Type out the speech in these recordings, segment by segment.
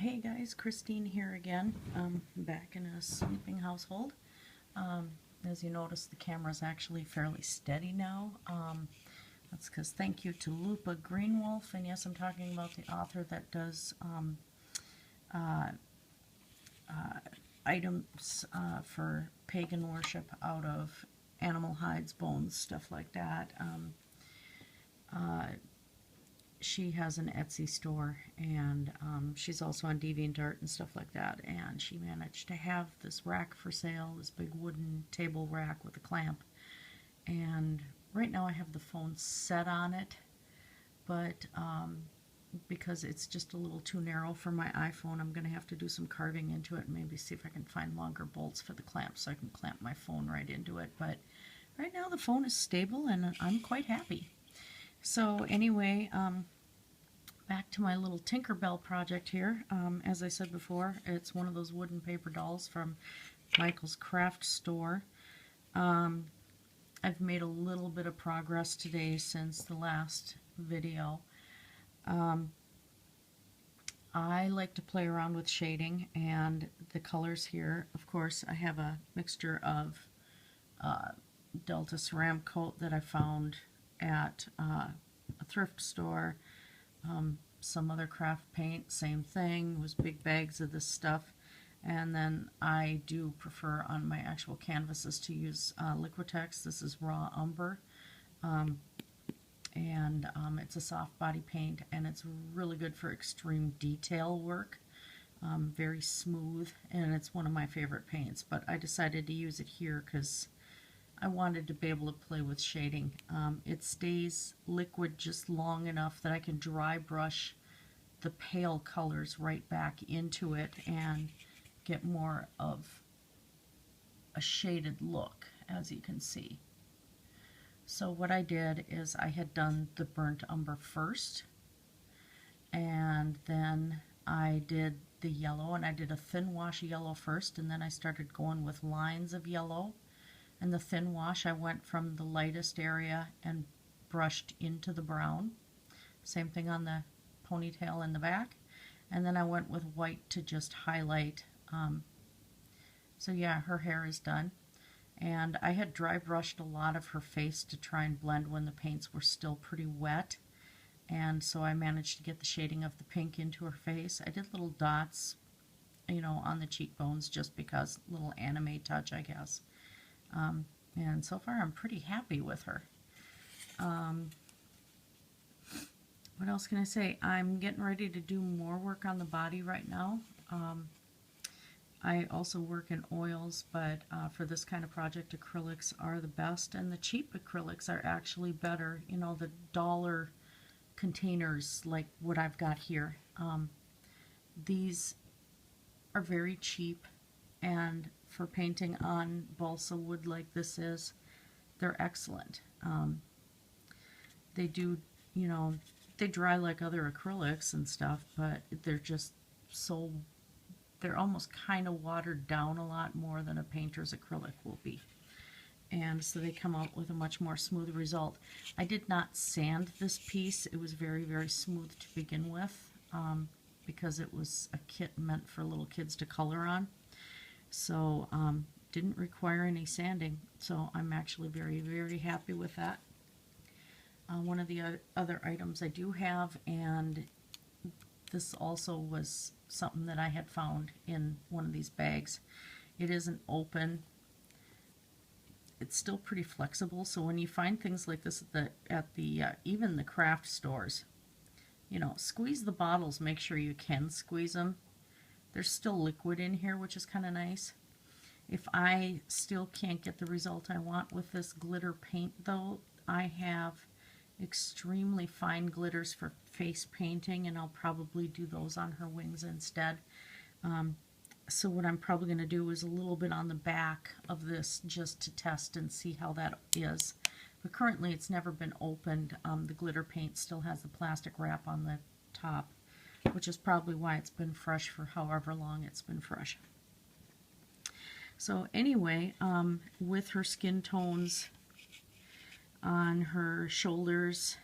Hey guys, Christine here again. Back in a sleeping household. As you notice, the camera is actually fairly steady now. That's because thank you to Lupa Greenwolf, and yes, I'm talking about the author that does items for pagan worship out of animal hides, bones, stuff like that. She has an Etsy store, and she's also on DeviantArt and stuff like that, and she managed to have this rack for sale, this big wooden table rack with a clamp, and right now I have the phone set on it, but because it's just a little too narrow for my iPhone, I'm going to have to do some carving into it and maybe see if I can find longer bolts for the clamp so I can clamp my phone right into it. But right now the phone is stable and I'm quite happy. So anyway, back to my little Tinkerbell project here. As I said before, it's one of those wooden paper dolls from Michael's Craft Store. I've made a little bit of progress today since the last video. I like to play around with shading, and the colors here, of course, I have a mixture of Delta Ceramcoat that I found at a thrift store, some other craft paint, same thing, was big bags of this stuff, and then I do prefer on my actual canvases to use Liquitex. This is raw umber, and it's a soft body paint, and it's really good for extreme detail work, very smooth, and it's one of my favorite paints, but I decided to use it here because I wanted to be able to play with shading. It stays liquid just long enough that I can dry brush the pale colors right back into it and get more of a shaded look, as you can see. So what I did is I had done the burnt umber first, and then I did the yellow, and I did a thin wash yellow first, and then I started going with lines of yellow. And the thin wash, I went from the lightest area and brushed into the brown. Same thing on the ponytail in the back. And then I went with white to just highlight. So yeah, her hair is done. And I had dry brushed a lot of her face to try and blend when the paints were still pretty wet. And so I managed to get the shading of the pink into her face. I did little dots, you know, on the cheekbones just because, little anime touch, I guess. And so far I'm pretty happy with her. What else can I say? I'm getting ready to do more work on the body right now. I also work in oils, but for this kind of project, acrylics are the best, and the cheap acrylics are actually better. You know, the dollar containers like what I've got here. These are very cheap, and for painting on balsa wood like this is, they're excellent. They do, you know, they dry like other acrylics and stuff, but they're just so, they're almost kind of watered down a lot more than a painter's acrylic will be. And so they come out with a much more smooth result. I did not sand this piece. It was very, very smooth to begin with, because it was a kit meant for little kids to color on. So didn't require any sanding, so I'm actually very, very happy with that. One of the other items I do have, and this also was something that I had found in one of these bags. It isn't open. It's still pretty flexible, so when you find things like this at the even the craft stores, you know, squeeze the bottles, make sure you can squeeze them. There's still liquid in here, which is kind of nice. If I still can't get the result I want with this glitter paint, though, I have extremely fine glitters for face painting, and I'll probably do those on her wings instead. So what I'm probably going to do is a little bit on the back of this just to test and see how that is. But currently it's never been opened. The glitter paint still has the plastic wrap on the top, which is probably why it's been fresh for however long it's been fresh. So anyway, with her skin tones on her shoulders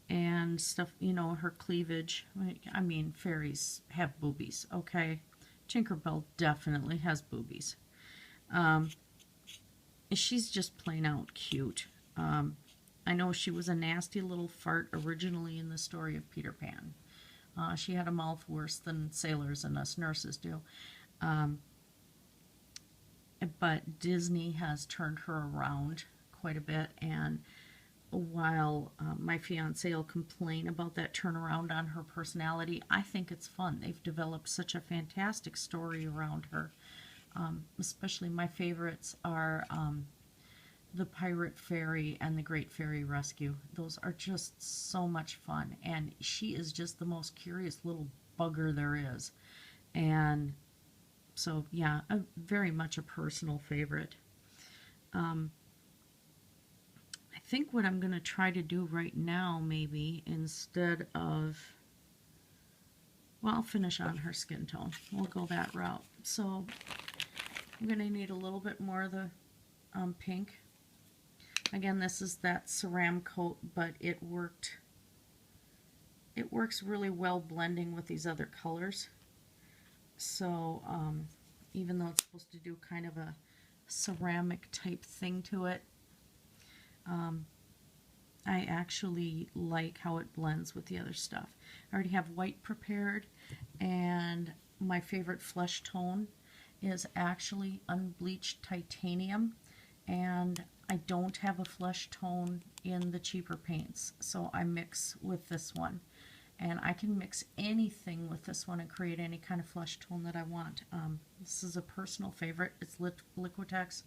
and stuff, you know, her cleavage. I mean, fairies have boobies, okay? Tinkerbell definitely has boobies. She's just plain out cute. I know she was a nasty little fart originally in the story of Peter Pan. She had a mouth worse than sailors and us nurses do. But Disney has turned her around quite a bit, and while my fiance will complain about that turnaround on her personality, I think it's fun. They've developed such a fantastic story around her. Especially my favorites are the Pirate Fairy and the Great Fairy Rescue. Those are just so much fun, and she is just the most curious little bugger there is. And so, yeah, very much a personal favorite. I think what I'm going to try to do right now, maybe, instead of... Well, I'll finish on her skin tone. We'll go that route. So, I'm going to need a little bit more of the pink. Again, this is that Ceramcoat, but it works really well blending with these other colors. So even though it's supposed to do kind of a ceramic type thing to it, I actually like how it blends with the other stuff. I already have white prepared, and my favorite flesh tone is actually unbleached titanium, and I don't have a flesh tone in the cheaper paints, so I mix with this one. And I can mix anything with this one and create any kind of flesh tone that I want. This is a personal favorite. It's Liquitex.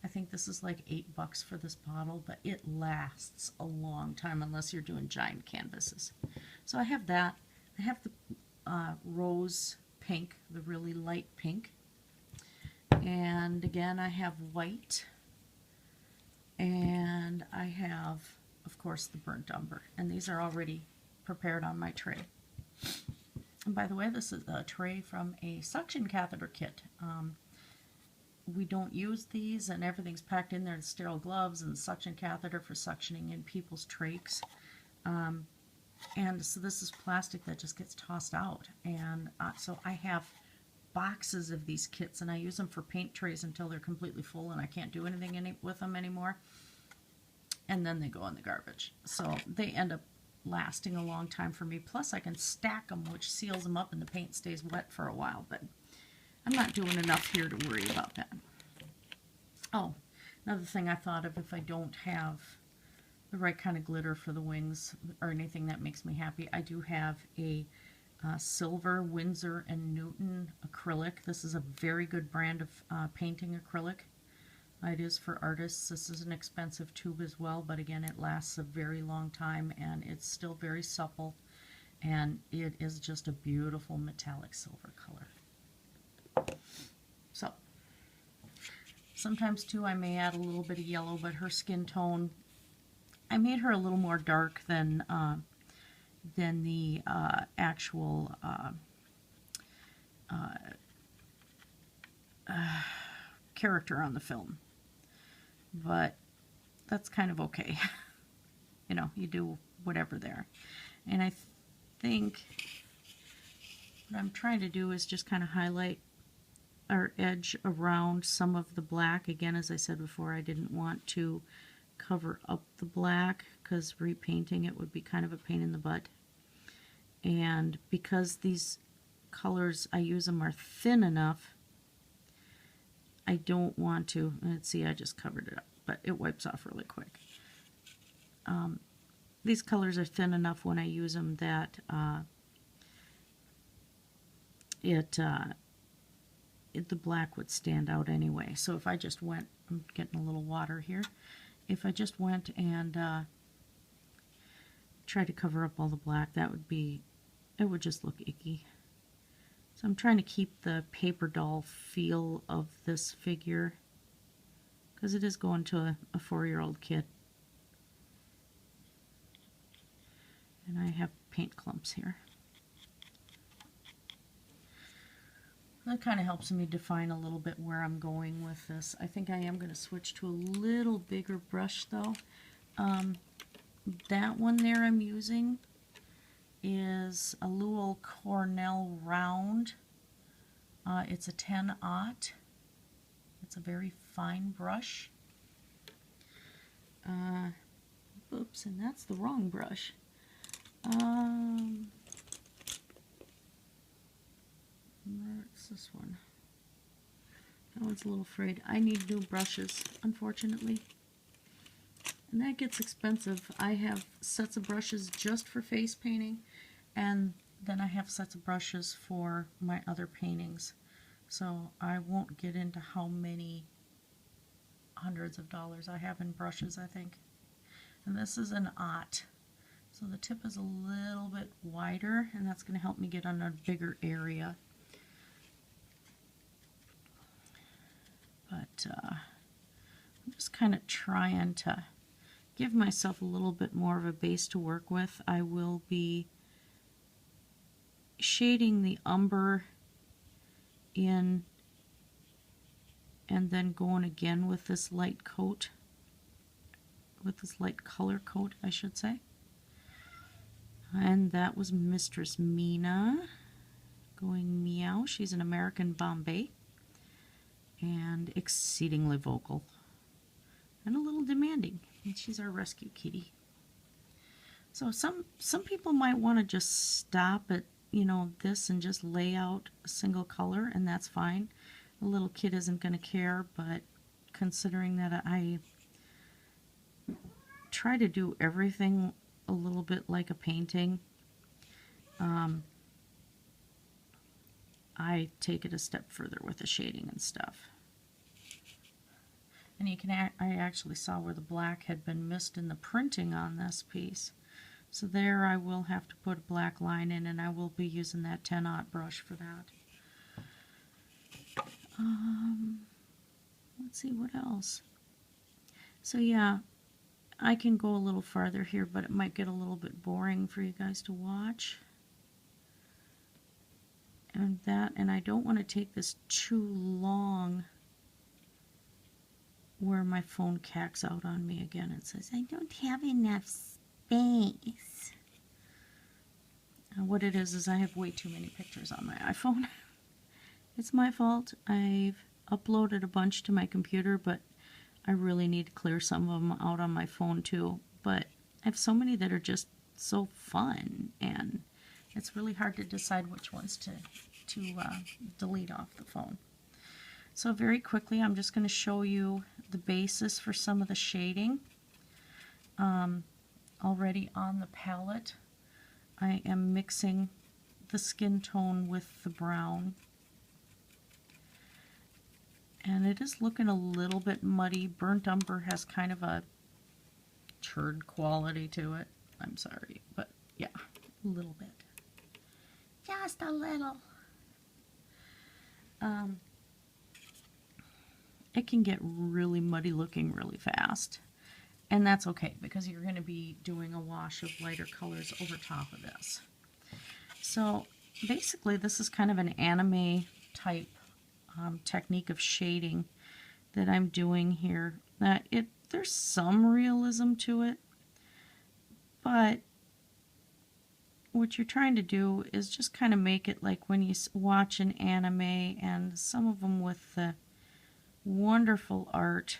I think this is like $8 for this bottle, but it lasts a long time unless you're doing giant canvases. So I have that. I have the rose pink, the really light pink. And again, I have white. And I have, of course, the burnt umber. And these are already prepared on my tray. And by the way, this is a tray from a suction catheter kit. We don't use these, and everything's packed in there in sterile gloves and suction catheter for suctioning in people's trachs. And so this is plastic that just gets tossed out. And so I have boxes of these kits, and I use them for paint trays until they're completely full and I can't do anything with them anymore. And then they go in the garbage. So they end up lasting a long time for me. Plus I can stack them, which seals them up and the paint stays wet for a while. But I'm not doing enough here to worry about that. Oh, another thing I thought of, if I don't have the right kind of glitter for the wings or anything that makes me happy, I do have a silver Winsor and Newton acrylic. This is a very good brand of painting acrylic. It is for artists. This is an expensive tube as well, but again, it lasts a very long time and it's still very supple, and it is just a beautiful metallic silver color. So sometimes too I may add a little bit of yellow, but her skin tone, I made her a little more dark than the actual character on the film. But that's kind of okay. You know, you do whatever there. And I think what I'm trying to do is just kind of highlight or edge around some of the black. Again, as I said before, I didn't want to cover up the black because repainting it would be kind of a pain in the butt. And because these colors, I use them, are thin enough, I don't want to, let's see, I just covered it up, but it wipes off really quick. These colors are thin enough when I use them that the black would stand out anyway. So if I just went, I'm getting a little water here, if I just went and tried to cover up all the black, that would be, it would just look icky. So I'm trying to keep the paper doll feel of this figure because it is going to a 4-year-old kid. And I have paint clumps here. That kind of helps me define a little bit where I'm going with this. I think I am going to switch to a little bigger brush though. that one there I'm using is a Lowell Cornell Round. It's a 10-aught. It's a very fine brush. Oops, and that's the wrong brush. Where's this one? That one's a little frayed. I need new brushes, unfortunately. And that gets expensive. I have sets of brushes just for face painting, and then I have sets of brushes for my other paintings. So I won't get into how many hundreds of dollars I have in brushes, I think. And this is an aught. So the tip is a little bit wider, and that's going to help me get on a bigger area. But I'm just kind of trying to give myself a little bit more of a base to work with. I will be shading the umber in and then going again with this light coat, with this light color coat, I should say. And that was Mistress Mina going meow. She's an American Bombay and exceedingly vocal and a little demanding. And she's our rescue kitty. So some people might want to just stop at, you know, this and just lay out a single color, and that's fine. The little kid isn't going to care, but considering that I try to do everything a little bit like a painting, I take it a step further with the shading and stuff. And you can I actually saw where the black had been missed in the printing on this piece. So there I will have to put a black line in, and I will be using that 10-aught brush for that. Let's see what else. So yeah, I can go a little farther here, but it might get a little bit boring for you guys to watch. And I don't want to take this too long where my phone cacks out on me again and says, I don't have enough space. And what it is I have way too many pictures on my iPhone. It's my fault. I've uploaded a bunch to my computer, but I really need to clear some of them out on my phone too. But I have so many that are just so fun, and it's really hard to decide which ones to delete off the phone. So very quickly, I'm just going to show you the basis for some of the shading. Already on the palette, I am mixing the skin tone with the brown. And it is looking a little bit muddy. Burnt umber has kind of a turd quality to it. I'm sorry, but yeah, a little bit. Just a little. It can get really muddy looking really fast. And that's okay, because you're going to be doing a wash of lighter colors over top of this. So basically this is kind of an anime type technique of shading that I'm doing here. There's some realism to it, but what you're trying to do is just kind of make it like when you watch an anime, and some of them with the wonderful art.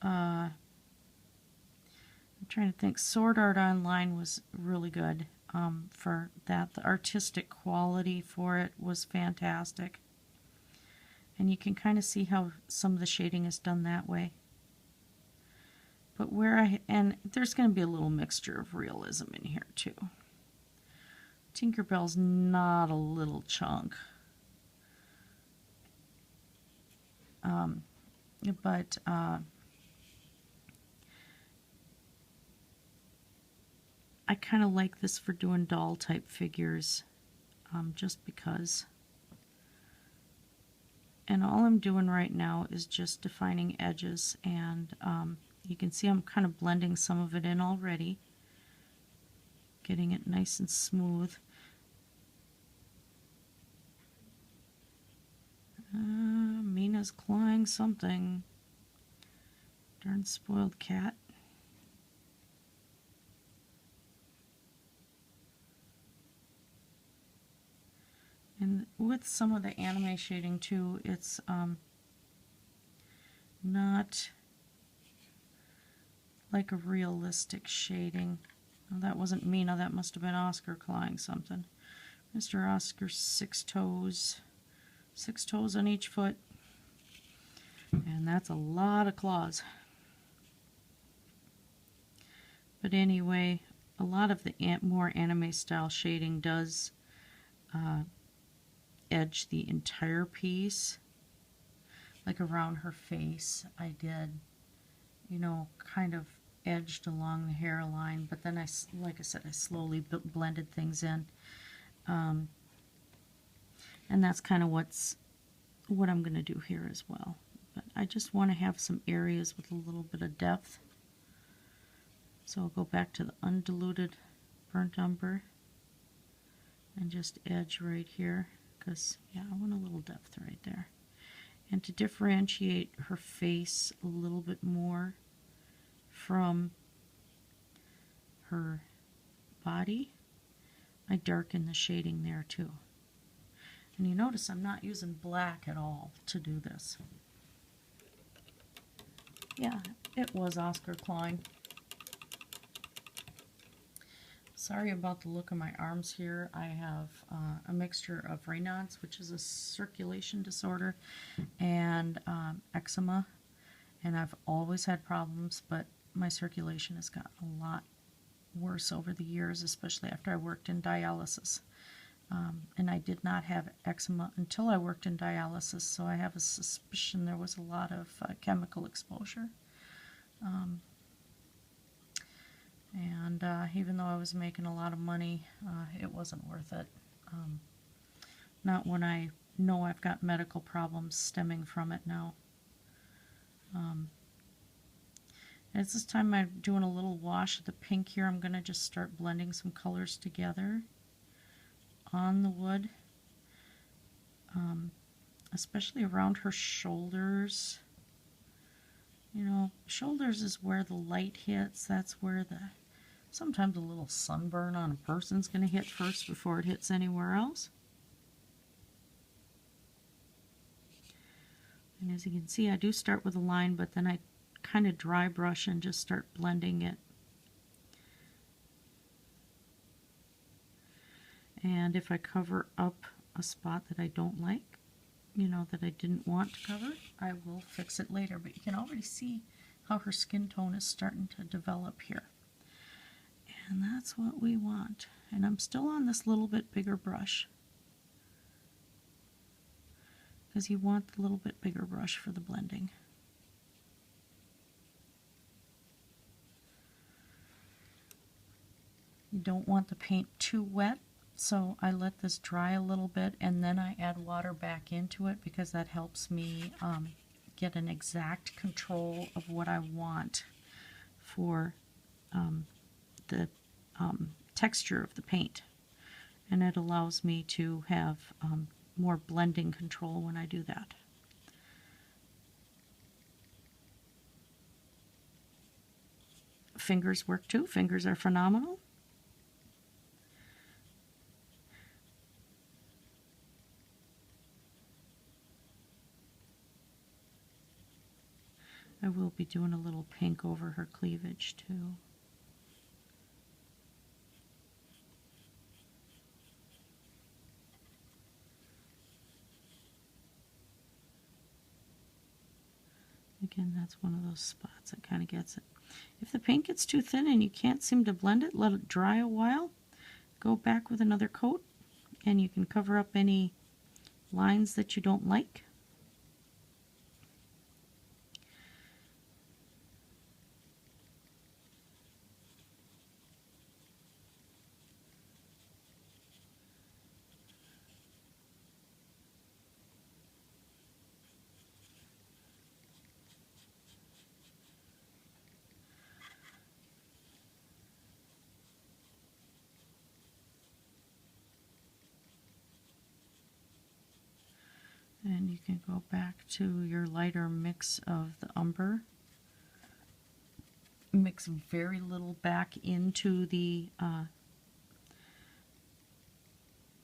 I'm trying to think. Sword Art Online was really good for that. The artistic quality for it was fantastic. And you can kind of see how some of the shading is done that way. But and there's going to be a little mixture of realism in here too. Tinkerbell's not a little chunk. But I kind of like this for doing doll type figures, just because. And all I'm doing right now is just defining edges, and you can see I'm kind of blending some of it in already, getting it nice and smooth. Mina's clawing something. Darn spoiled cat. with some of the anime shading too, it's not like a realistic shading. Oh, that wasn't Mina, that must have been Oscar clawing something. Mr. Oscar's 6 toes. 6 toes on each foot. And that's a lot of claws. But anyway, a lot of the more anime style shading does edge the entire piece. Like around her face, I did, you know, kind of edged along the hairline, but then like I said, I slowly blended things in. And that's kind of what I'm going to do here as well. But I just want to have some areas with a little bit of depth. So I'll go back to the undiluted burnt umber and just edge right here, because yeah, I want a little depth right there. And to differentiate her face a little bit more from her body, I darken the shading there too. And you notice I'm not using black at all to do this. Yeah, it was Oscar clawing. Sorry about the look of my arms here. I have a mixture of Raynaud's, which is a circulation disorder, and eczema. And I've always had problems, but my circulation has gotten a lot worse over the years, especially after I worked in dialysis. And I did not have eczema until I worked in dialysis, so I have a suspicion there was a lot of chemical exposure. And even though I was making a lot of money, it wasn't worth it. Not when I know I've got medical problems stemming from it now. It's this time I'm doing a little wash of the pink here. I'm going to just start blending some colors together on the wood, especially around her shoulders. You know, shoulders is where the light hits. That's where sometimes a little sunburn on a person's going to hit first before it hits anywhere else. And as you can see, I do start with a line, but then I kind of dry brush and just start blending it. And if I cover up a spot that I don't like, you know, that I didn't want to cover, I will fix it later. But you can already see how her skin tone is starting to develop here. And that's what we want. And I'm still on this little bit bigger brush, because you want the little bit bigger brush for the blending. You don't want the paint too wet, so I let this dry a little bit and then I add water back into it, because that helps me get an exact control of what I want for the texture of the paint. And it allows me to have more blending control when I do that. Fingers work too. Fingers are phenomenal. I will be doing a little pink over her cleavage too. Again, that's one of those spots that kind of gets it. If the paint gets too thin and you can't seem to blend it, let it dry a while. Go back with another coat and you can cover up any lines that you don't like. And you can go back to your lighter mix of the umber. Mix very little back into the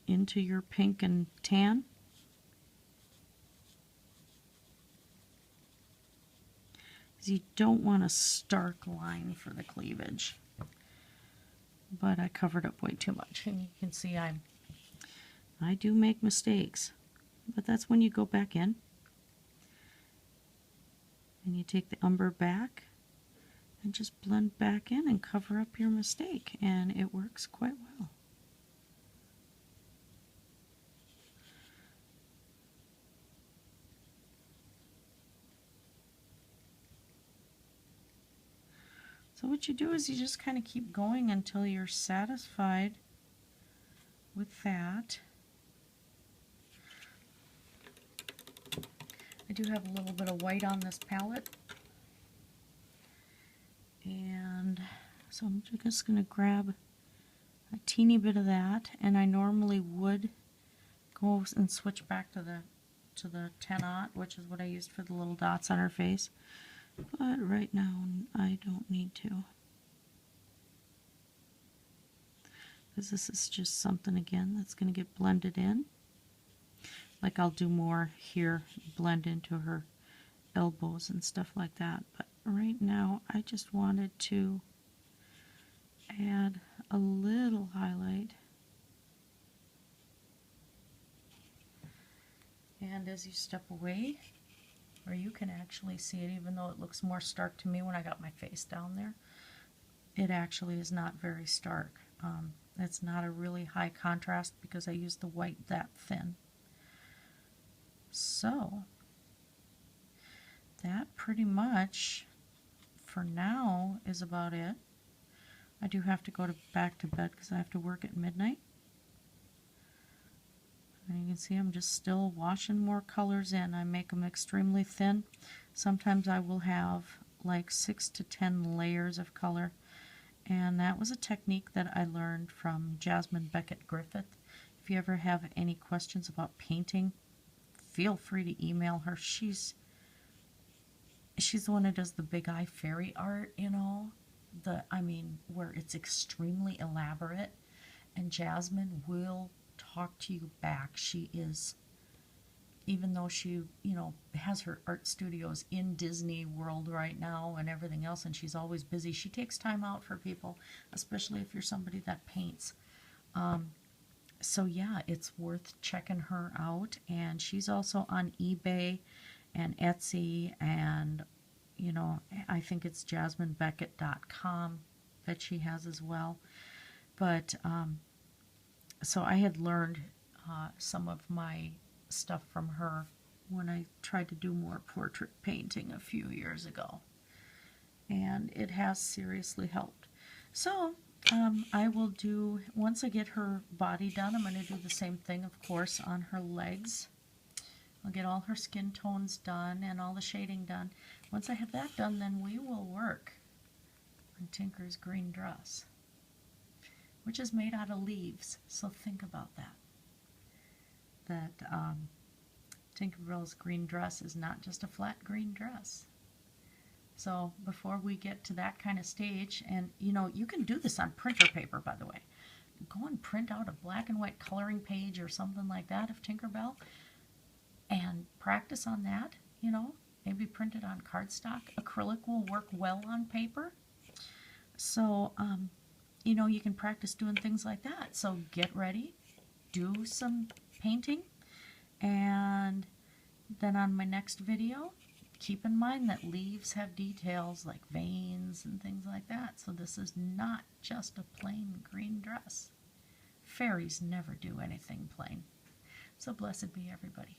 into your pink and tan, because you don't want a stark line for the cleavage. But I covered up way too much, and you can see I do make mistakes, but that's when you go back in and you take the umber back and just blend back in and cover up your mistake, and it works quite well. So what you do is you just kind of keep going until you're satisfied with that. I do have a little bit of white on this palette. And so I'm just going to grab a teeny bit of that, and I normally would go and switch back to the 10-aught, which is what I used for the little dots on her face. But right now I don't need to, because this is just something again that's going to get blended in. Like I'll do more here, blend into her elbows and stuff like that. But right now I just wanted to add a little highlight. And as you step away, or you can actually see it, even though it looks more stark to me when I got my face down there, it actually is not very stark. It's not a really high contrast because I used the white that thin. So that pretty much for now is about it. I do have to go back to bed because I have to work at midnight. And you can see I'm just still washing more colors in. I make them extremely thin. Sometimes I will have like 6 to 10 layers of color. And that was a technique that I learned from Jasmine Beckett-Griffith. If you ever have any questions about painting, feel free to email her. She's the one who does the Big Eye Fairy art, you know, where it's extremely elaborate. And Jasmine will talk to you back. She is, even though she, has her art studios in Disney World right now and everything else, and she's always busy, she takes time out for people, especially if you're somebody that paints. So yeah, it's worth checking her out. And she's also on eBay and Etsy, and I think it's jasminebeckett.com that she has as well. But so I had learned some of my stuff from her when I tried to do more portrait painting a few years ago, and it has seriously helped. So I will do, once I get her body done, I'm going to do the same thing, of course, on her legs. I'll get all her skin tones done and all the shading done. Once I have that done, then we will work on Tinker's green dress, which is made out of leaves. So think about that. That Tinkerbell's green dress is not just a flat green dress. So before we get to that kind of stage, and you can do this on printer paper, by the way. Go and print out a black and white coloring page or something like that of Tinkerbell, and practice on that, maybe print it on cardstock. Acrylic will work well on paper. So, you can practice doing things like that. So get ready, do some painting, and then on my next video, keep in mind that leaves have details like veins and things like that. So this is not just a plain green dress. Fairies never do anything plain. So blessed be everybody.